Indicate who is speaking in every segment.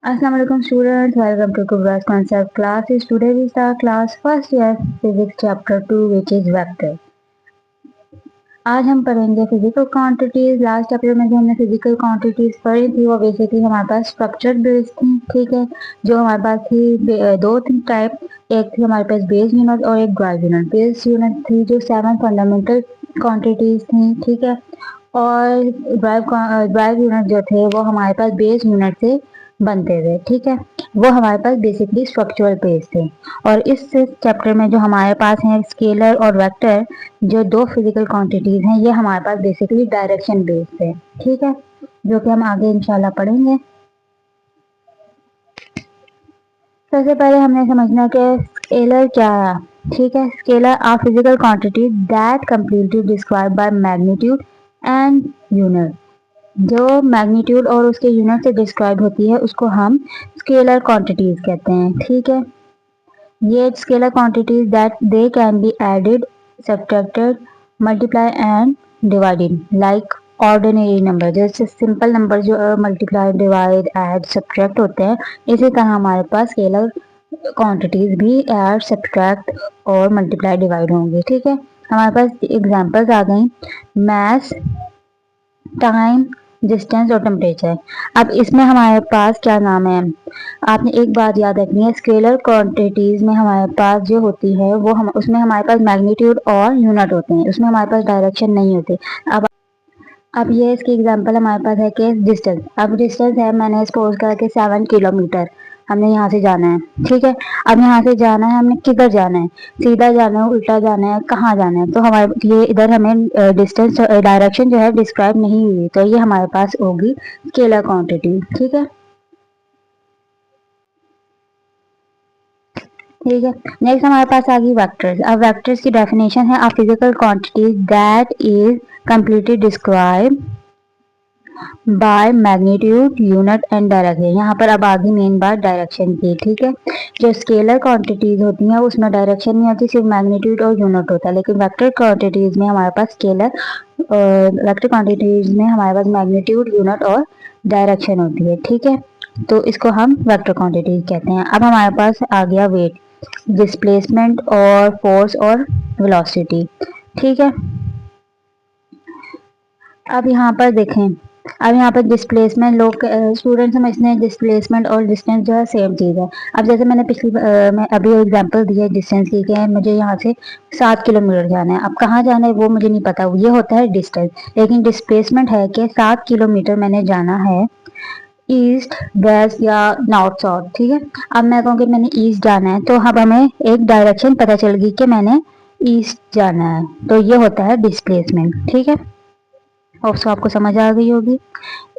Speaker 1: Assalamu alaikum students, welcome to Kubra's concept classes. Today we start class first year physics chapter 2 which is vector. आज हम पढ़ेंगे physical quantities. Last chapter में जो हमने physical quantities पढ़ी थी वो बेसिकली हमारे पास स्ट्रक्चर बेस्ड थी, ठीक है। जो हमारे पास थी दो तीन टाइप, एक थी हमारे पास बेस यूनिट और एक ड्राइव यूनिट। बेस यूनिट थी जो 7 फंडामेंटल क्वांटिटीज थी, ठीक है। और ड्राइव यूनिट जो थे वो हमारे पास बेस यूनिट से बनते थे, ठीक है। वो हमारे पास बेसिकली स्ट्रक्चरल बेस थे। और इस चैप्टर में जो हमारे पास है स्केलर और वेक्टर, जो दो फिजिकल क्वांटिटीज हैं, ये हमारे पास बेसिकली डायरेक्शन बेस्ड है, ठीक है, जो कि हम आगे इंशाल्लाह पढ़ेंगे। सबसे पहले हमने समझना कि स्केलर क्या है, ठीक है। Scalar are physical quantity that completely describe by magnitude and unit. जो मैग्नीट्यूड और उसके यूनिट से डिस्क्राइब होती है उसको हम स्केलर क्वांटिटीज कहते हैं, ठीक है। ये scalar quantities that they can be added, subtracted, multiply and divided like ordinary number. जैसे सिंपल नंबर जो मल्टीप्लाई, डिवाइड, ऐड, सब्ट्रैक्ट होते हैं, इसी तरह हमारे पास स्केलर क्वांटिटीज भी ऐड, सब्ट्रैक्ट और मल्टीप्लाई, डिवाइड होंगे, ठीक है। हमारे पास एग्जांपल्स आ गई, मास, टाइम, डिस्टेंस और टेम्परेचर। अब इसमें हमारे पास क्या नाम है, आपने एक बात याद रखनी है, स्केलर क्वांटिटीज में हमारे पास जो होती है वो उसमें हमारे पास मैग्नीट्यूड और यूनिट होते हैं, उसमें हमारे पास डायरेक्शन नहीं होती। अब ये इसकी एग्जांपल हमारे पास है कि डिस्टेंस। अब डिस्टेंस है, मैंने सपोज करा कि 7 किलोमीटर हमने यहाँ से जाना है, ठीक है। अब यहाँ से जाना है, हमने किधर जाना है, सीधा जाना है, उल्टा जाना है, कहाँ जाना है, तो हमारे ये इधर हमें डिस्टेंस डायरेक्शन जो है डिस्क्राइब नहीं हुई, तो ये हमारे पास होगी स्केलर क्वांटिटी, ठीक है। ठीक है, नेक्स्ट हमारे पास आ गई वेक्टर्स। अब वेक्टर्स की डेफिनेशन है, a physical quantity that is completely describe by magnitude, unit and direction. यहाँ पर अब आगे मेन बात डायरेक्शन की, ठीक है। जो स्केलर क्वांटिटीज होती हैं उसमें डायरेक्शन नहीं होती, सिर्फ मैग्नीट्यूड और यूनिट होता है। लेकिन वेक्टर क्वांटिटीज में हमारे पास वेक्टर क्वांटिटीज में हमारे पास मैग्नीट्यूड, यूनिट और डायरेक्शन होती है, ठीक है। तो इसको हम वेक्टर क्वांटिटीज कहते हैं। अब हमारे पास आ गया वेट, डिस्प्लेसमेंट और फोर्स और वेलोसिटी, ठीक है। अब यहाँ पर देखें, अब यहाँ पर डिस्प्लेसमेंट, लोग स्टूडेंट समझते हैं डिस्प्लेसमेंट और डिस्टेंस जो है सेम चीज़ है। अब जैसे मैंने मैं अभी एग्जांपल दिया डिस्टेंस की कि मुझे यहाँ से 7 किलोमीटर जाना है। अब कहाँ जाना है वो मुझे नहीं पता, ये होता है डिस्टेंस। लेकिन डिस्प्लेसमेंट है कि 7 किलोमीटर मैंने जाना है ईस्ट, वेस्ट या नॉर्थ साउथ, ठीक है। अब मैं कहूँ कि मैंने ईस्ट जाना है, तो अब हमें एक डायरेक्शन पता चल गई कि मैंने ईस्ट जाना है, तो ये होता है डिस्प्लेसमेंट, ठीक है। और सो आपको समझ आ गई होगी।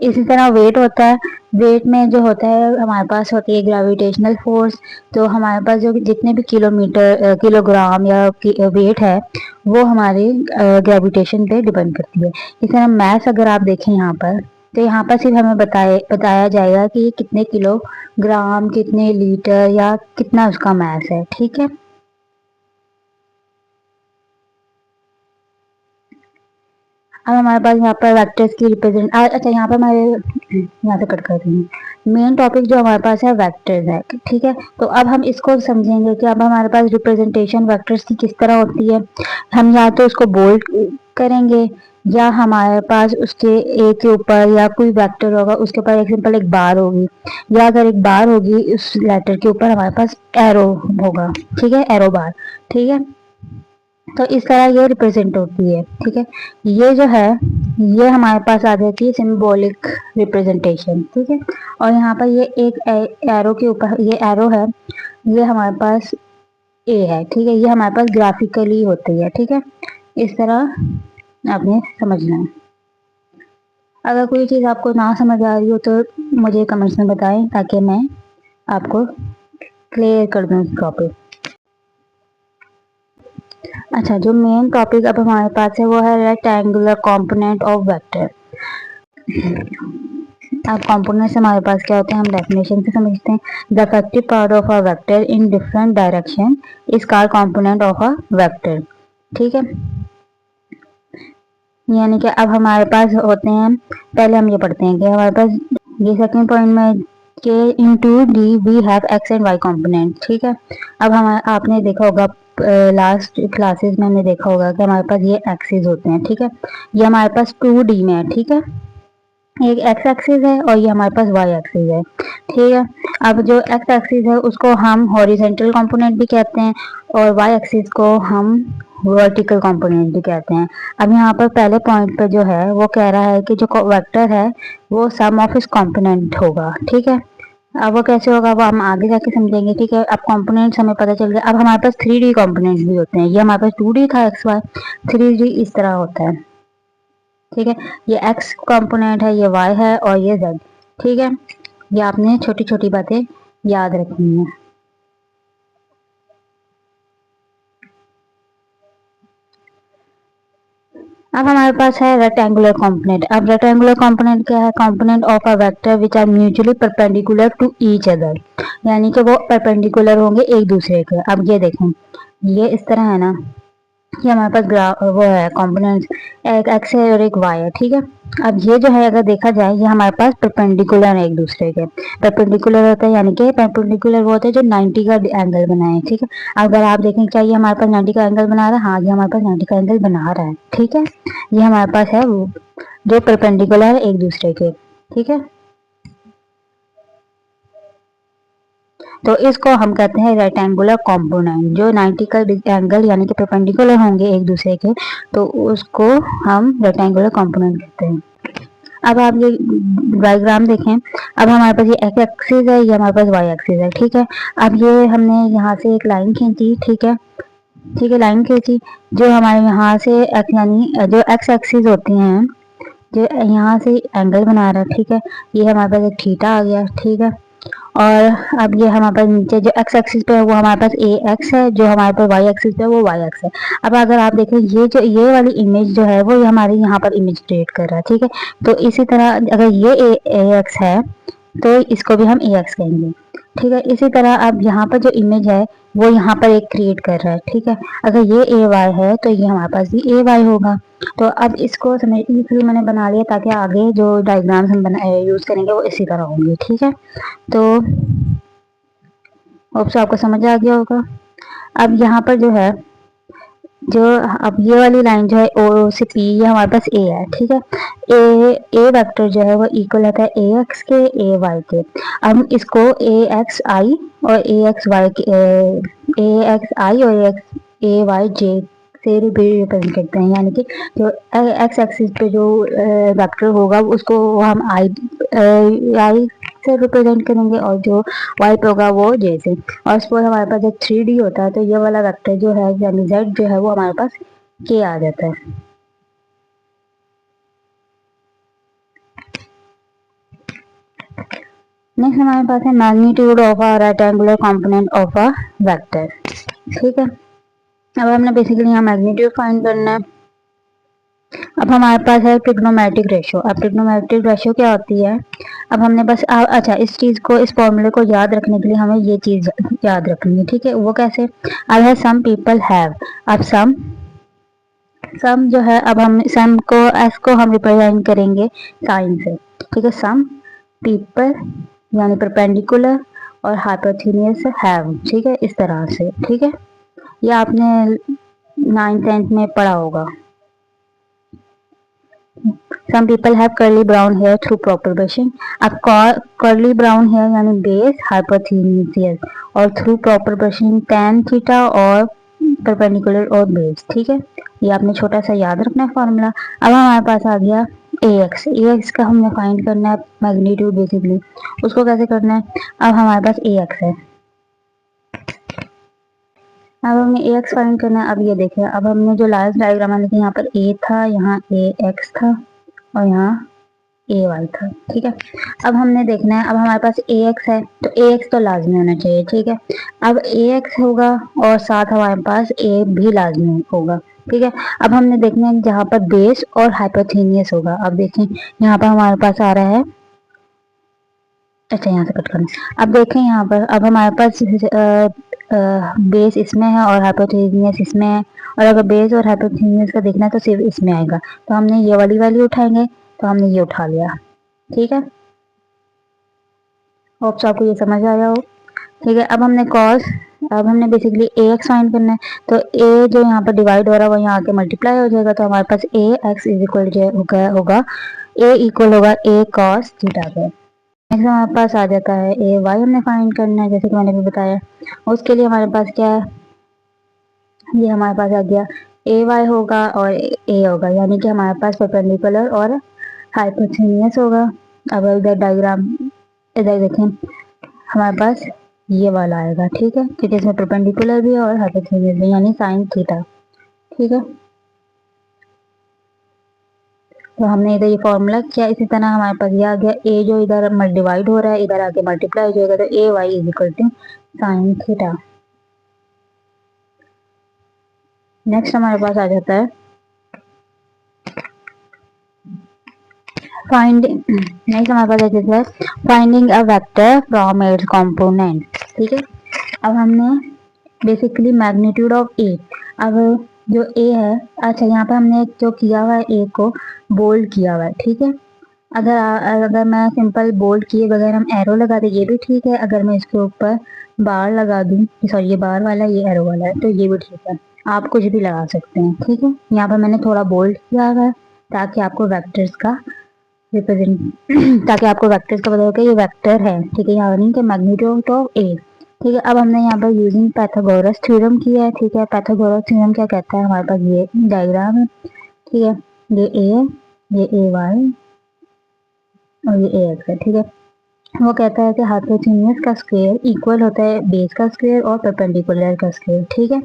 Speaker 1: इसी तरह वेट होता है, वेट में जो होता है हमारे पास होती है ग्रेविटेशनल फोर्स। तो हमारे पास जो जितने भी किलोग्राम या वेट है वो हमारे ग्रेविटेशन पे डिपेंड करती है। इस तरह मैथ अगर आप देखें यहाँ पर, तो यहाँ पर सिर्फ हमें बताया जाएगा कि ये कितने किलोग्राम, कितने लीटर या कितना उसका मैथ है, ठीक है। अब हमारे पास यहाँ पर वेक्टर्स की रिप्रेजेंट, अच्छा यहाँ पर मैं यहाँ से कट कर रही हूँ। मेन टॉपिक जो हमारे पास है वेक्टर्स है, ठीक है। तो अब हम इसको समझेंगे कि अब हमारे पास रिप्रेजेंटेशन वेक्टर्स की किस तरह होती है। हम या तो उसको बोल्ड करेंगे, या हमारे पास उसके एक के ऊपर या कोई वेक्टर होगा उसके ऊपर एक सिंपल एक बार होगी, या अगर एक बार होगी उस लेटर के ऊपर हमारे पास एरो होगा, ठीक है, एरो बार, ठीक है। तो इस तरह ये रिप्रेजेंट होती है, ठीक है। ये जो है ये हमारे पास आ जाती है सिंबॉलिक रिप्रेजेंटेशन, ठीक है। और यहाँ पर ये एक एरो के ऊपर ये एरो है, ये हमारे पास ए है, ठीक है। ये हमारे पास ग्राफिकली होती है, ठीक है। इस तरह आपने समझना है। अगर कोई चीज़ आपको ना समझ आ रही हो तो मुझे कमेंट्स में बताएं ताकि मैं आपको क्लियर कर दूँ इस टॉपिक। अच्छा, जो मेन टॉपिक अब हमारे पास है वो है रेक्टेंगुलर कंपोनेंट ऑफ वेक्टर। अब कंपोनेंट से हमारे पास क्या होते हैं हम डेफिनेशन से समझते हैं। The effective part of a vector in different direction is called component of a vector, ठीक है। यानी कि अब हमारे पास होते हैं, पहले हम ये पढ़ते हैं कि हमारे पास ये सेकंड पॉइंट में के into d we have x and y component, ठीक है। अब हम आपने देखा होगा लास्ट क्लासेस में हमने देखा होगा कि हमारे पास ये एक्सिस होते हैं, ठीक है। ये हमारे पास 2D में है, ठीक है। एक एक्स एक्सिस है और ये हमारे पास वाई एक्सिस है, ठीक है। अब जो एक्स एक्सिस है उसको हम हॉरिजेंटल कंपोनेंट भी कहते हैं और वाई एक्सिस को हम वर्टिकल कंपोनेंट भी कहते हैं। अब यहाँ पर पहले पॉइंट पे जो है वो कह रहा है कि जो वेक्टर है वो सम ऑफ इस कंपोनेंट होगा, ठीक है। अब वो कैसे होगा वो हम आगे जाके समझेंगे, ठीक है। अब कंपोनेंट्स हमें पता चल गया। अब हमारे पास 3D कंपोनेंट्स भी होते हैं। ये हमारे पास 2D था एक्स वाई, 3D इस तरह होता है, ठीक है। ये एक्स कंपोनेंट है, ये वाई है और ये जेड, ठीक है। ये आपने छोटी छोटी बातें याद रखनी है। अब हमारे पास है रेक्टेंगुलर कंपोनेंट। अब रेक्टेंगुलर कंपोनेंट क्या है? Component of a vector which are mutually perpendicular to each other, यानी कि वो परपेंडिकुलर होंगे एक दूसरे के। अब ये देखें, ये इस तरह है ना, ये हमारे पास वो है कंपोनेंट्स, एक एक्स है और एक वाई है, ठीक है। अब ये जो है अगर देखा जाए ये हमारे पास परपेंडिकुलर है एक दूसरे के। परपेंडिकुलर होता है यानी कि परपेंडिकुलर वो होता है जो 90 का एंगल बनाए, ठीक है। अगर आप देखें क्या ये हमारे पास 90 का एंगल बना रहा है? हाँ, ये हमारे पास 90 का एंगल बना रहा है, ठीक है। ये हमारे पास है वो जो परपेंडिकुलर है एक दूसरे के, ठीक है। तो इसको हम कहते हैं रेक्टेंगुलर कंपोनेंट। जो 90 का एंगल यानी कि परपेंडिकुलर होंगे एक दूसरे के, तो उसको हम रेक्टेंगुलर कंपोनेंट कहते हैं। अब आप ये डायग्राम देखें। अब हमारे पास ये एक्स एक्सिस है, ये हमारे पास वाई एक्सिस है, ठीक है। अब ये हमने यहाँ से एक लाइन खींची, ठीक है, ठीक है, लाइन खींची जो हमारे यहाँ से यानी जो एक्स एक्सिस होती हैं, जो यहाँ से एंगल बना रहा है, ठीक है। ये हमारे पास एक थीटा आ गया, ठीक है। और अब ये हमारे पास नीचे जो एक्स एक्सिस पे है वो हमारे पास ए एक्स है, जो हमारे पास वाई एक्सिस पे है वो वाई एक्स है। अब अगर आप देखें ये जो ये वाली इमेज जो है वो हमारे यहाँ पर इमेज क्रिएट कर रहा है, ठीक है। तो इसी तरह अगर ये ए एक्स है तो इसको भी हम ए एक्स कहेंगे, ठीक है। इसी तरह अब यहाँ पर जो इमेज है वो यहाँ पर एक क्रिएट कर रहा है, ठीक है। अगर ये ए वाई है तो ये हमारे पास भी ए वाई होगा। तो अब इसको समझ इसलिए मैंने बना लिया ताकि आगे जो डायग्राम्स हम यूज करेंगे वो इसी तरह होंगे, ठीक है। तो होप सो आपको समझ आ गया होगा। अब यहाँ पर जो है जो अब ये वाली लाइन जो है ओ से पी, ये हमारे पास ए है, ठीक है। ए वेक्टर जो है वो इक्वल होता है ए एक्स के ए वाई के। अब इसको ए एक्स आई और ए एक्स वाई ए एक्स आई और ए वाई जे से रिप्रेजेंट करते हैं, यानी कि जो एक्स एक्सिस पे जो वेक्टर होगा उसको हम आई से रिप्रेजेंट करेंगे और जो वाई पे होगा वो जे से। और सपोज हमारे पास जब 3D होता है तो ये वाला वेक्टर जो है यानी जेड जो है वो हमारे पास के आ जाता है। नेक्स्ट हमारे पास है magnitude of a rectangular component of a vector, ठीक है। अब हमने बेसिकली यहाँ मैग्नीट्यूड फाइंड करना है। अब हमारे पास है ट्रिग्नोमेट्रिक रेशियो। अब ट्रिग्नोमेट्रिक रेशियो क्या होती है? अब हमने बस अच्छा इस चीज को इस फॉर्मूले को याद रखने के लिए हमें ये चीज याद रखनी है, ठीक है। वो कैसे? अब है सम पीपल हैव। अब सम जो है, अब हम सम को एस को हम रिप्रेजेंट करेंगे साइन से, ठीक है। सम पीपल यानी परपेंडिकुलर और हाइपोथेनियस हैव, ठीक है, इस तरह से, ठीक है। ये आपने 9th-10th में पढ़ा होगा। Some people have curly brown hair through proper brushing. अब curly brown hair यानी base hypotenuse और through proper brushing tan theta और perpendicular और base, ठीक है। ये आपने छोटा सा याद रखना है फॉर्मूला। अब हमारे पास आ गया ax का हमने फाइंड करना है मैग्नीट्यूड बेसिकली। उसको कैसे करना है? अब हमारे पास ax है, अब हमें ax फाइंड करना है। अब ये देखिए, अब हमने जो लास्ट डायग्राम में देखा यहाँ पर a था, यहाँ ax था और यहाँ ए वाई था, ठीक है। अब हमने देखना है, अब हमारे पास ए एक्स है तो ए एक्स तो लाजमी होना चाहिए, ठीक है। अब ए एक्स होगा और साथ हमारे पास ए भी लाजमी होगा, ठीक है। अब हमने देखना है जहाँ पर बेस और हाइपोथेनियस होगा। अब देखें यहाँ पर हमारे पास आ रहा है, अच्छा यहाँ से कट करना। अब देखें यहाँ पर, अब हमारे पास बेस इसमें है और हाइपोथेनियस इसमें है, और अगर बेस और हाइपोथेनियस का देखना है तो सिर्फ इसमें आएगा। तो हमने ये वाली वैल्यू उठाएंगे, तो हमने ये उठा लिया, ठीक है। होप्स आपको ये समझ आया हो। ठीक है, अब हमने बेसिकली ए एक्स फाइंड करना है। तो ए जो यहाँ पर डिवाइड हो रहा है वो यहाँ आके मल्टीप्लाई हो जाएगा, तो हमारे पास ए एक्स इज इक्वल होगा ए इक्वल होगा ए कॉस थीटा पे। नेक्स्ट हमारे पास आ जाता है ए वाई हमने फाइंड करना है, जैसे कि मैंने भी बताया। उसके लिए हमारे पास क्या है, ये हमारे पास आ गया ए वाई होगा और ए होगा, यानी कि हमारे पास परपेंडिकुलर और हाइपोटेन्यूस होगा। अब इधर डायग्राम इधर देखें, हमारे पास ये वाला आएगा। ठीक है, क्योंकि इसमें परपेंडिकुलर भी है और हाइपोटेन्यूस भी, यानी साइन थीटा। ठीक है, तो हमने इधर ये फॉर्मूला किया। इसी तरह हमारे पास ये आ गया ए जो इधर डिवाइड हो रहा है इधर आके मल्टीप्लाई हो जाएगा, तो A Y is equal to sine theta. Next हमारे पास आ जाता है नेक्स्ट हमारे पास आ जाता है finding a vector from its component. ठीक है, अब हमने बेसिकली मैग्नीट्यूड ऑफ ए, अब जो ए है, अच्छा यहाँ पे हमने जो किया हुआ है ए को बोल्ड किया हुआ है। ठीक है, अगर मैं सिंपल बोल्ड किए बगैर हम एरो लगा दे ये भी ठीक है, अगर मैं इसके ऊपर बार लगा दूं, सॉरी ये बार वाला ये एरो वाला है, तो ये भी ठीक है, आप कुछ भी लगा सकते हैं। ठीक है, यहाँ पर मैंने थोड़ा बोल्ड किया हुआ है ताकि आपको वेक्टर्स का रिप्रेजेंट ताकि आपको वेक्टर्स का पता हो कि ये वेक्टर है। ठीक है, यहाँ नहीं कि मैग्नीट्यूड ऑफ ए। ठीक है, अब हमने यहाँ पर यूजिंग पाइथागोरस थ्योरम किया है। ठीक है, पाइथागोरस थ्योरम क्या कहता है, हमारे पास ये डायग्राम है। ठीक है, ये ए है, ये ए वाई और ये ए एक्स है। ठीक है, वो कहता है कि हाइपोटेन्यूस का स्क्वायर इक्वल होता है बेस का स्क्वायर और परपेंडिकुलर का स्क्वायर। ठीक है,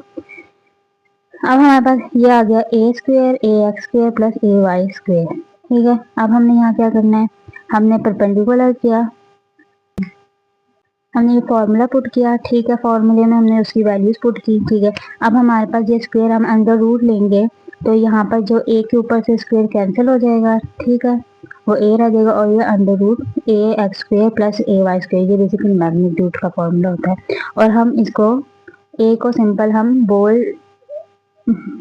Speaker 1: अब हमारे पास ये आ गया ए स्क्वायर ए एक्स स्क्वायर प्लस ए वाई स्क्वायर। ठीक है, अब हमने यहाँ क्या करना है, हमने परपेंडिकुलर किया, हमने ये फॉर्मूला पुट किया। ठीक है, फॉर्मूले में हमने उसकी वैल्यूज पुट की। ठीक है, अब हमारे पास ये स्क्वायर हम अंडर रूट लेंगे, तो यहाँ पर जो ए के ऊपर से स्क्वायर कैंसिल हो जाएगा। ठीक है, वो ए रह जाएगा और ये अंडर रूट ए एक्स स्क्वायर प्लस ए वाई स्क्वायर, ये बेसिकली मैग्नीट्यूड का फॉर्मूला होता है। और हम इसको ए को सिंपल हम बोल्ड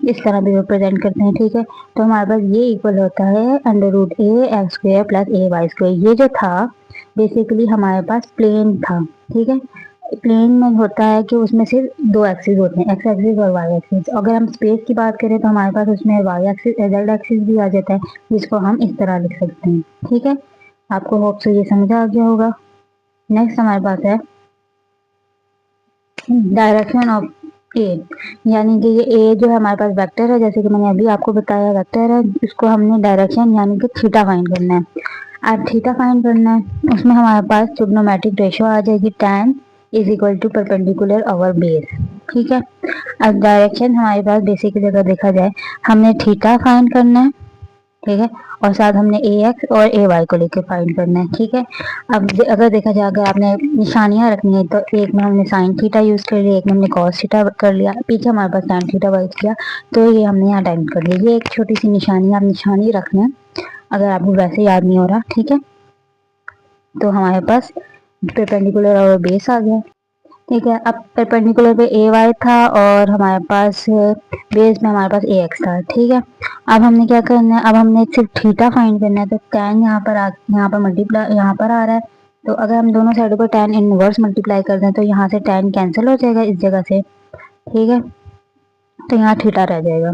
Speaker 1: इस तरह भी रिप्रेजेंट करते हैं। ठीक है, तो हमारे पास ये इक्वल होता है अंडर रूट ए एक्स स्क्वायर प्लस ए वाई स्क्वायर। ये जो था बेसिकली हमारे पास प्लेन था। ठीक है, प्लेन में होता है कि उसमें सिर्फ दो एक्सिस होते हैं, एक्स एक्सिस और वाई एक्सिस। अगर हम स्पेस की बात करें तो हमारे पास उसमें वाई एक्सिस जेड एक्सिस भी आ जाता है, जिसको हम इस तरह लिख सकते हैं। ठीक है, आपको होप से ये समझ आ गया होगा। नेक्स्ट हमारे पास है डायरेक्शन ऑफ ए, यानी कि ये ए जो है हमारे पास वेक्टर है, जैसे कि मैंने अभी आपको बताया वेक्टर है, इसको हमने डायरेक्शन यानी कि थीटा फाइंड करना है। अब थीटा फाइंड करना है, उसमें हमारे पास ट्रिग्नोमेट्रिक रेशियो आ जाएगी tan is equal to perpendicular over base. ठीक है, अब डायरेक्शन हमारे पास बेसिकली अगर देखा जाए हमने थीटा फाइंड करना है। ठीक है, और साथ हमने ए एक्स और ए वाई को लेकर फाइंड करना है। ठीक है, अब अगर देखा जाए अगर आपने निशानियां रखनी है तो एक में हमने साइन थीटा यूज कर लिया, एक में हमने कॉस थीटा कर लिया, पीछे हमारे पास tan थीटा बच गया, तो ये हमने यहाँ टाइम कर लिया। ये एक छोटी सी निशानी, आप निशानी रखना है अगर आपको वैसे याद नहीं हो रहा। ठीक है, तो हमारे पास परपेंडिकुलर और बेस आ गया। ठीक है, अब परपेंडिकुलर पे ए वाई था और हमारे पास बेस में हमारे पास ए एक्स था। ठीक है, अब हमने क्या करना है, अब हमने सिर्फ थीटा फाइंड करना है, तो tan यहाँ पर मल्टीप्लाई यहाँ पर आ रहा है, तो अगर हम दोनों साइडों पर tan इनवर्स मल्टीप्लाई कर दें तो यहाँ से tan कैंसिल हो जाएगा इस जगह से। ठीक है, तो यहाँ थीटा रह जाएगा,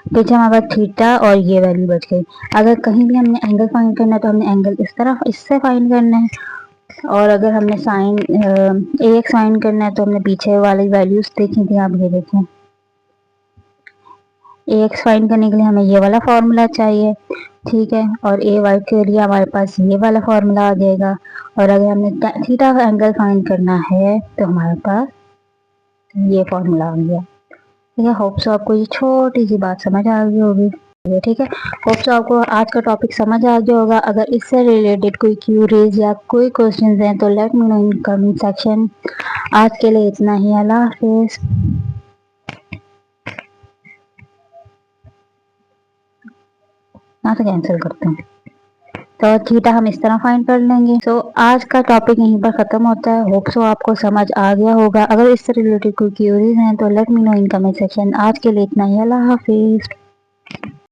Speaker 1: पीछे हमारे पास थीटा और ये वैल्यू बच गई। अगर कहीं भी हमने एंगल फाइंड करना है तो हमने एंगल इस तरफ इससे फाइंड करना है, और अगर हमने साइन ए एक्स फाइंड करना है तो हमने पीछे वाली वैल्यूज देखी थी, आप ये देखें। ए एक्स फाइंड करने के लिए हमें ये वाला फॉर्मूला चाहिए। ठीक है, और ए वाई के लिए हमारे पास ये वाला फॉर्मूला आ जाएगा, और अगर हमने थीटा का एंगल फाइंड करना है तो हमारे पास ये फॉर्मूला आ गया। ठीक है, होप सो आपको ये छोटी सी बात समझ आ गई होगी। ठीक है, होप सो आपको आज का टॉपिक समझ आ गया होगा। अगर इससे रिलेटेड कोई क्यूरीज या कोई क्वेश्चंस हैं तो let me know in comment section. आज के लिए इतना ही, अल्लाह हाफिज। यहाँ से कैंसिल करते हैं, तो थीटा हम इस तरह फाइंड कर लेंगे। तो आज का टॉपिक यहीं पर ख़त्म होता है। होप सो आपको समझ आ गया होगा। अगर इससे रिलेटेड कोई क्यूरीज हैं तो let me know in comment section. आज के लिए इतना ही, अल्लाह हाफिज।